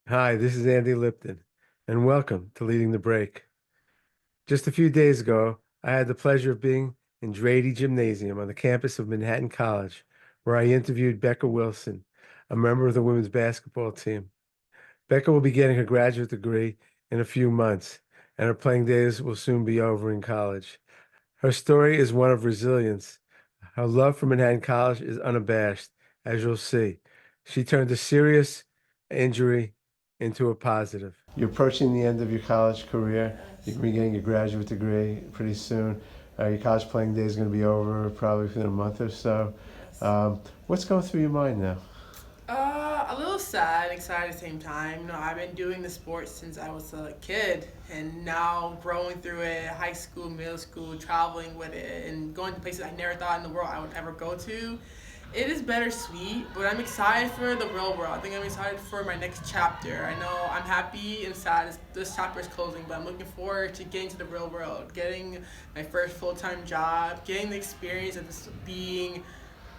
Hi, this is Andy Lipton, and welcome to Leading the Break. Just a few days ago, I had the pleasure of being in Drady Gymnasium on the campus of Manhattan College, where I interviewed Becca Wilson, a member of the women's basketball team. Becca will be getting her graduate degree in a few months, and her playing days will soon be over in college. Her story is one of resilience. Her love for Manhattan College is unabashed, as you'll see. She turned a serious injury into a positive. You're approaching the end of your college career. You're going to be getting your graduate degree pretty soon. Your college playing day is going to be over probably within a month or so. What's going through your mind now? A little sad, excited at the same time. I've been doing the sport since I was a kid, and now growing through it, high school, middle school, traveling with it, and going to places I never thought in the world I would ever go to. It is bittersweet, but I'm excited for the real world. I think I'm excited for my next chapter. I know I'm happy and sad as this chapter is closing, but I'm looking forward to getting to the real world, getting my first full-time job, getting the experience of just being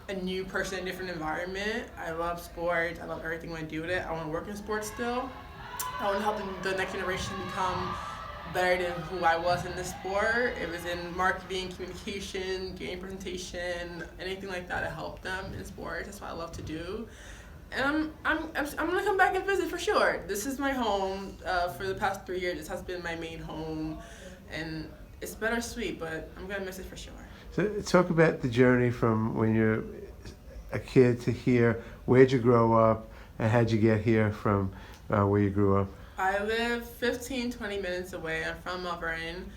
a new person in a different environment. I love sports. I love everything when I do with it. I want to work in sports still. I want to help the next generation become better than who I was in this sport. If it's in marketing, communication, game presentation, anything like that to help them in sports. That's what I love to do. And I'm gonna come back and visit for sure. This is my home for the past 3 years. This has been my main home, and it's bittersweet, but I'm gonna miss it for sure. So, talk about the journey from when you're a kid to here. Where'd you grow up, and how'd you get here from where you grew up? I live 15, 20 minutes away. I'm from Mount Vernon.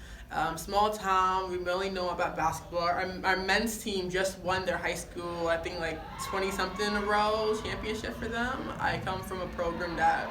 Small town. We really know about basketball. Our men's team just won their high school, I think like 20 something in a row championship for them. I come from a program that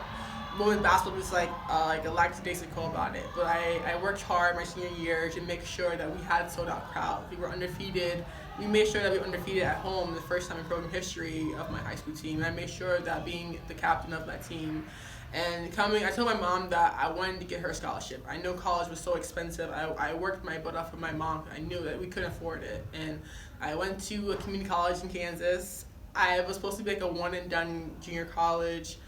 women's basketball was like a lackadaisical about it. But I worked hard my senior year to make sure that we had sold out crowd. We were undefeated. We made sure that we were undefeated at home the first time in program history of my high school team. And I made sure that being the captain of that team and coming, I told my mom that I wanted to get her a scholarship. I know college was so expensive. I worked my butt off for my mom. I knew that we couldn't afford it. And I went to a community college in Kansas. I was supposed to be like a one and done junior college.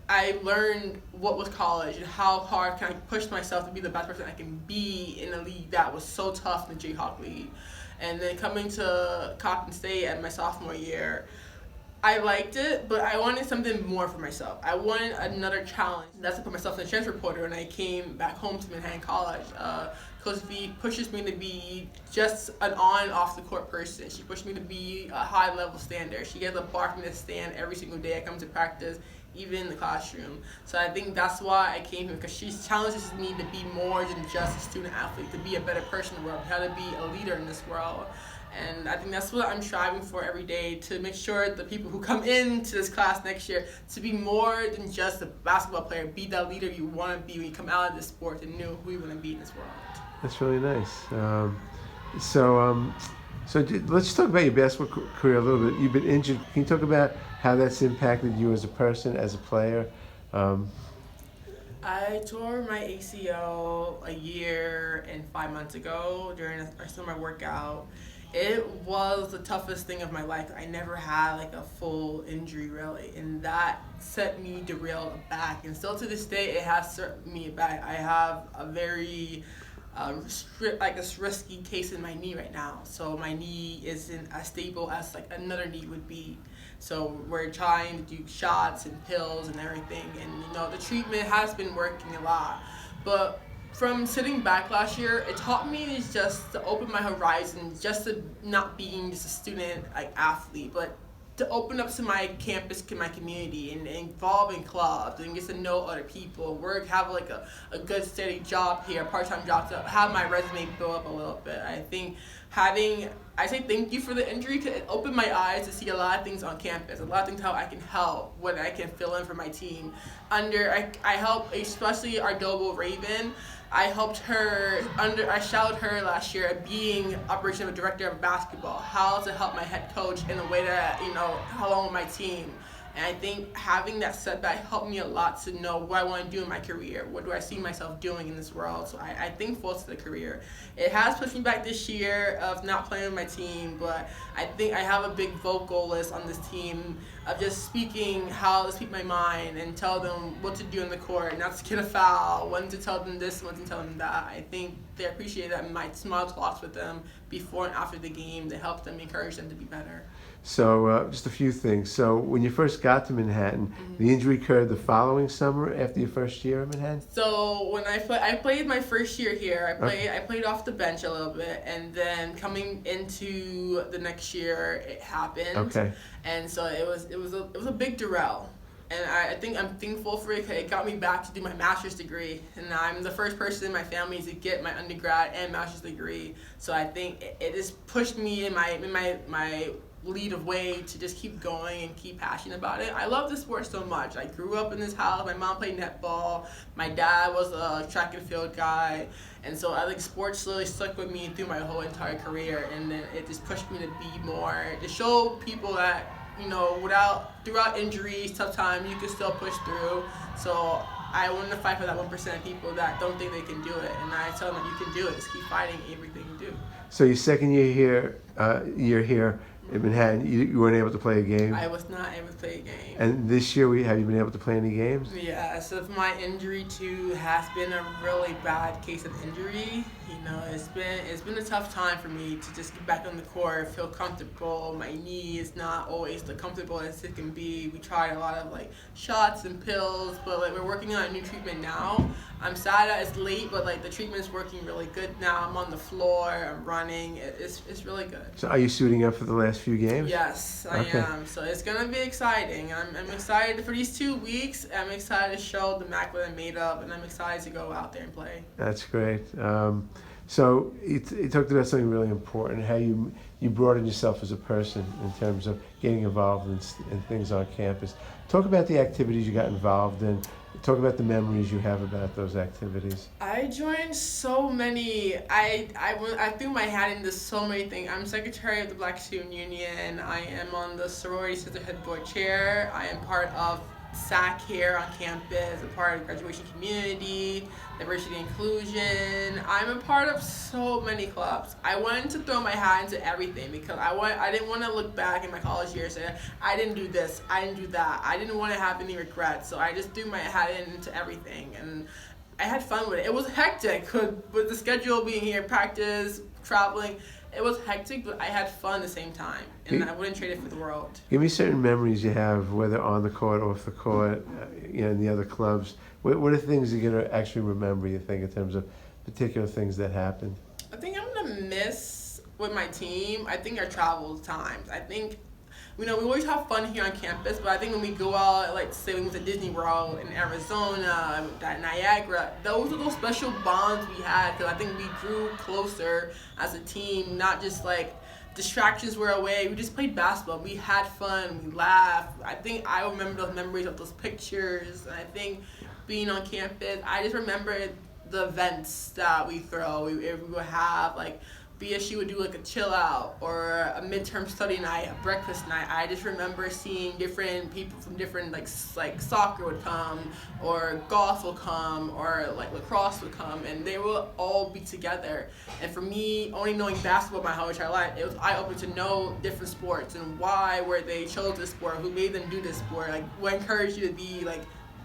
I learned what was college and how hard can I push myself to be the best person I can be in a league that was so tough in the Jayhawk League. And then coming to Coppin State at my sophomore year, I liked it, but I wanted something more for myself. I wanted another challenge. That's to put myself in the transfer portal when I came back home to Manhattan College. Coach V pushes me to be just an on and off the court person. She pushed me to be a high level stander. She gets a bar for me to stand every single day I come to practice, even in the classroom. So I think that's why I came here, because she challenges me to be more than just a student athlete, to be a better person in the world, how to be a leader in this world. And I think that's what I'm striving for every day, to make sure the people who come into this class next year to be more than just a basketball player, be that leader you want to be when you come out of this sport and know who you want to be in this world. That's really nice. So, let's talk about your basketball career a little bit. You've been injured. Can you talk about how that's impacted you as a person, as a player? Um, I tore my ACL a year and 5 months ago during a summer workout. It was the toughest thing of my life. I never had like a full injury really, and that set me derailed back. And still to this day, it has set me back. I have a very like this risky case in my knee right now. So my knee isn't as stable as like another knee would be. So we're trying to do shots and pills and everything, and the treatment has been working a lot. But from sitting back last year, it taught me is just to open my horizons, just to not being just a student like athlete, but to open up to my campus, to my community, and involve in clubs and get to know other people, work, have like a good steady job here, part-time job, to have my resume build up a little bit. I think I say thank you for the injury, because it opened my eyes to see a lot of things on campus, a lot of things how I can help, what I can fill in for my team. I help especially our Dobo Raven. I shadowed her last year at being operational director of basketball, how to help my head coach in a way that, help along with my team. And I think having that setback helped me a lot to know what I want to do in my career. What do I see myself doing in this world? So I think full to the career. It has pushed me back this year of not playing with my team, but I think I have a big vocal list on this team of just speaking how to speak my mind and tell them what to do in the court, not to get a foul, when to tell them this, when to tell them that. I think they appreciate that my small talks with them before and after the game to help them, encourage them to be better. So just a few things. So when you first got to Manhattan, the injury occurred the following summer after your first year at Manhattan? So when I played my first year here, I played off the bench a little bit, and then coming into the next year, it happened. Okay. And so it was a big derail. And I think I'm thankful for it. It got me back to do my master's degree, and I'm the first person in my family to get my undergrad and master's degree. So I think it just pushed me in my lead of way to just keep going and keep passionate about it. I love the sport so much. I grew up in this house. My mom played netball. My dad was a track and field guy. And so I think sports really stuck with me through my whole entire career. And then it just pushed me to be more, to show people that, throughout injuries, tough times, you can still push through. So I want to fight for that 1% of people that don't think they can do it. And I tell them that you can do it. Just keep fighting everything you do. So your second year here in Manhattan, you weren't able to play a game? I was not able to play a game. And this year, have you been able to play any games? Yeah, so my injury too has been a really bad case of injury. It's been a tough time for me to just get back on the court, feel comfortable. My knee is not always the comfortable as it can be. We tried a lot of shots and pills, but we're working on a new treatment now. I'm sad that it's late, but the treatment's working really good now. I'm on the floor, I'm running. It's really good. So are you suiting up for the last few games? Yes, I am. So it's gonna be exciting. I'm excited for these 2 weeks. I'm excited to show the MAC what I'm made of, and I'm excited to go out there and play. That's great. So you talked about something really important, how you broaden yourself as a person in terms of getting involved in things on campus. Talk about the activities you got involved in. Talk about the memories you have about those activities. I joined so many. I threw my hat into so many things. I'm secretary of the Black Student Union. I am on the sorority sisterhood board chair. I am part of SAC here on campus, a part of graduation community, diversity inclusion. I'm a part of so many clubs. I wanted to throw my hat into everything because I didn't want to look back in my college years and say, I didn't do this, I didn't do that. I didn't want to have any regrets, so I just threw my hat into everything. And I had fun with it. It was hectic with the schedule being here, practice, traveling. It was hectic, but I had fun at the same time, and I wouldn't trade it for the world. Give me certain memories you have, whether on the court or off the court, in the other clubs. What are things you're going to actually remember, you think, in terms of particular things that happened? I think I'm going to miss with my team, I think our travel times. I think, we always have fun here on campus, but I think when we go out, say we went to Disney World in Arizona, Niagara, those are those special bonds we had, because I think we grew closer as a team, not just distractions were away. We just played basketball. We had fun. We laughed. I think I remember those memories of those pictures. And I think being on campus, I just remember the events that we throw. We would have BSU would do a chill out or a midterm study night, a breakfast night. I just remember seeing different people from different soccer would come, or golf will come, or lacrosse would come, and they will all be together. And for me, only knowing basketball my whole entire life, it was eye-opening to know different sports and why were they chose this sport, who made them do this sport, what encouraged you to be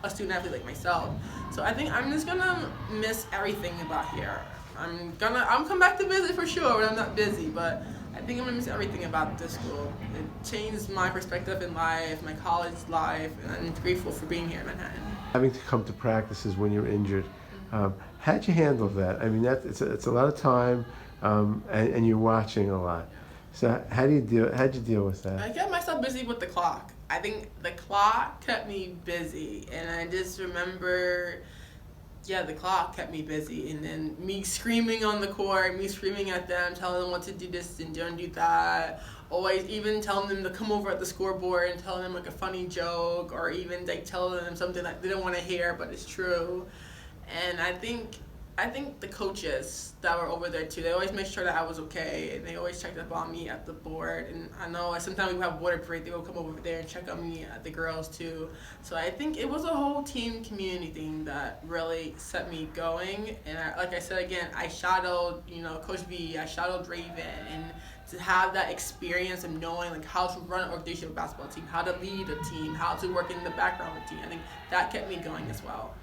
a student athlete like myself. So I think I'm just gonna miss everything about here. I'm come back to visit for sure when I'm not busy, but I think I'm gonna miss everything about this school. It changed my perspective in life, my college life, and I'm grateful for being here in Manhattan. Having to come to practices when you're injured, how'd you handle that? I mean, it's a lot of time, and you're watching a lot. So how'd you deal with that? I kept myself busy with the clock. I think the clock kept me busy, and I just remember, the clock kept me busy, and then me screaming on the court, me screaming at them, telling them what to do this and don't do that. Always even telling them to come over at the scoreboard and telling them a funny joke, or even telling them something that they don't want to hear but it's true. And I think I think the coaches that were over there too, they always made sure that I was okay, and they always checked up on me at the board. And I know sometimes we have water break, they will come over there and check on me at the girls too. So I think it was a whole team community thing that really set me going. And like I said again, I shadowed, Coach B, I shadowed Raven, and to have that experience of knowing like how to run an organizational basketball team, how to lead a team, how to work in the background of the team, I think that kept me going as well.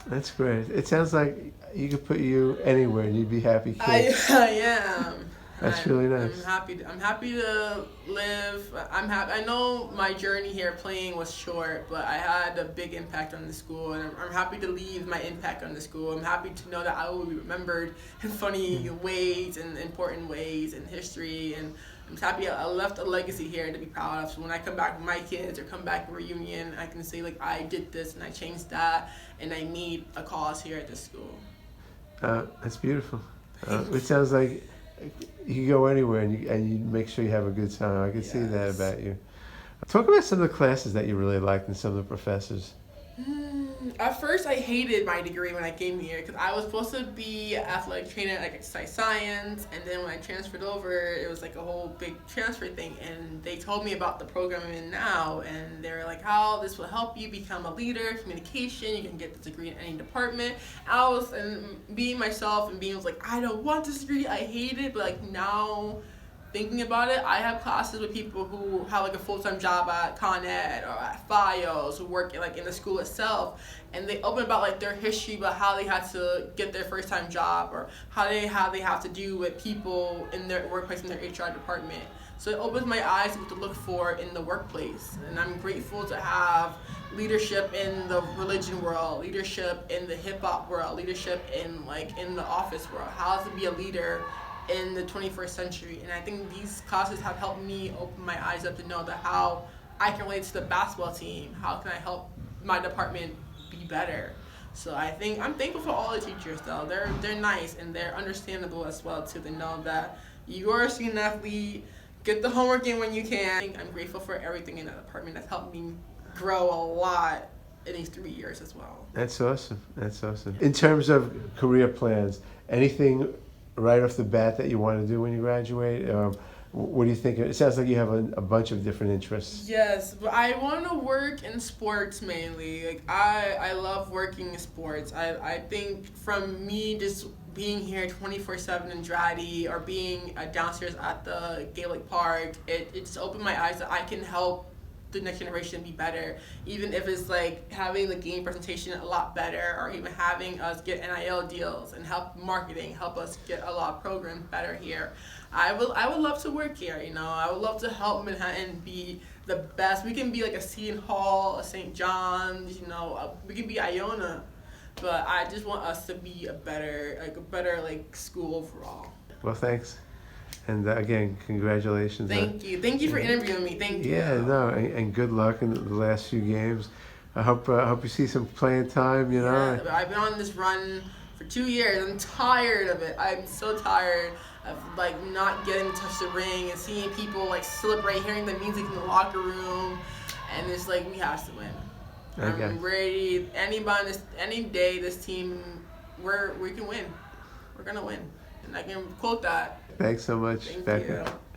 That's great. It sounds like you could put you anywhere and you'd be happy kid. I am. That's really nice. I'm happy to live. I'm happy. I know my journey here playing was short, but I had a big impact on the school, and I'm happy to leave my impact on the school. I'm happy to know that I will be remembered in funny ways and important ways in history, and I'm happy I left a legacy here to be proud of. So when I come back with my kids or come back in reunion, I can say like I did this and I changed that, and I made a cause here at this school. That's beautiful. It sounds like you can go anywhere and you make sure you have a good time. I can see that about you. Talk about some of the classes that you really liked and some of the professors. At first, I hated my degree when I came here because I was supposed to be an athletic trainer at exercise science, and then when I transferred over, it was like a whole big transfer thing, and they told me about the program I'm in now, and they were like, how this will help you become a leader, communication, you can get this degree in any department. And being myself and being was like, I don't want this degree, I hate it, but like now, thinking about it, I have classes with people who have like a full-time job at Con Ed or at FIOS, who work in the school itself, and they open about like their history about how they had to get their first-time job or how they have to do with people in their workplace in their HR department. So it opens my eyes to what to look for in the workplace, and I'm grateful to have leadership in the religion world, leadership in the hip-hop world, leadership in the office world, how to be a leader in the 21st century. And I think these classes have helped me open my eyes up to know that how I can relate to the basketball team, how can I help my department be better. So I think I'm thankful for all the teachers though. They're nice and they're understandable as well too. They know that you're a student athlete, get the homework in when you can. I'm grateful for everything in that department that's helped me grow a lot in these 3 years as well. That's awesome. In terms of career plans, anything right off the bat that you want to do when you graduate? What do you think? It sounds like you have a bunch of different interests. Yes, but I want to work in sports mainly. Like I love working in sports. I think from me just being here 24/7 in Draddy or being downstairs at the Gaelic Park, it just opened my eyes that I can help the next generation be better, even if it's like having the game presentation a lot better, or even having us get NIL deals and help marketing, help us get a lot of programs better here. I would love to work here. I would love to help Manhattan be the best. We can be like a Seton Hall, a St. John's. We can be Iona, but I just want us to be a better school overall. Well, thanks. And again, congratulations. Thank you for interviewing me. Thank you. Yeah, no, and good luck in the last few games. I hope you see some playing time. Yeah, I've been on this run for 2 years. I'm tired of it. I'm so tired of not getting to touch the ring and seeing people celebrate, hearing the music in the locker room, and it's we have to win. Okay. I'm ready. Any day, this team, we can win. We're gonna win, and I can quote that. Thanks so much, Thank Becca. you.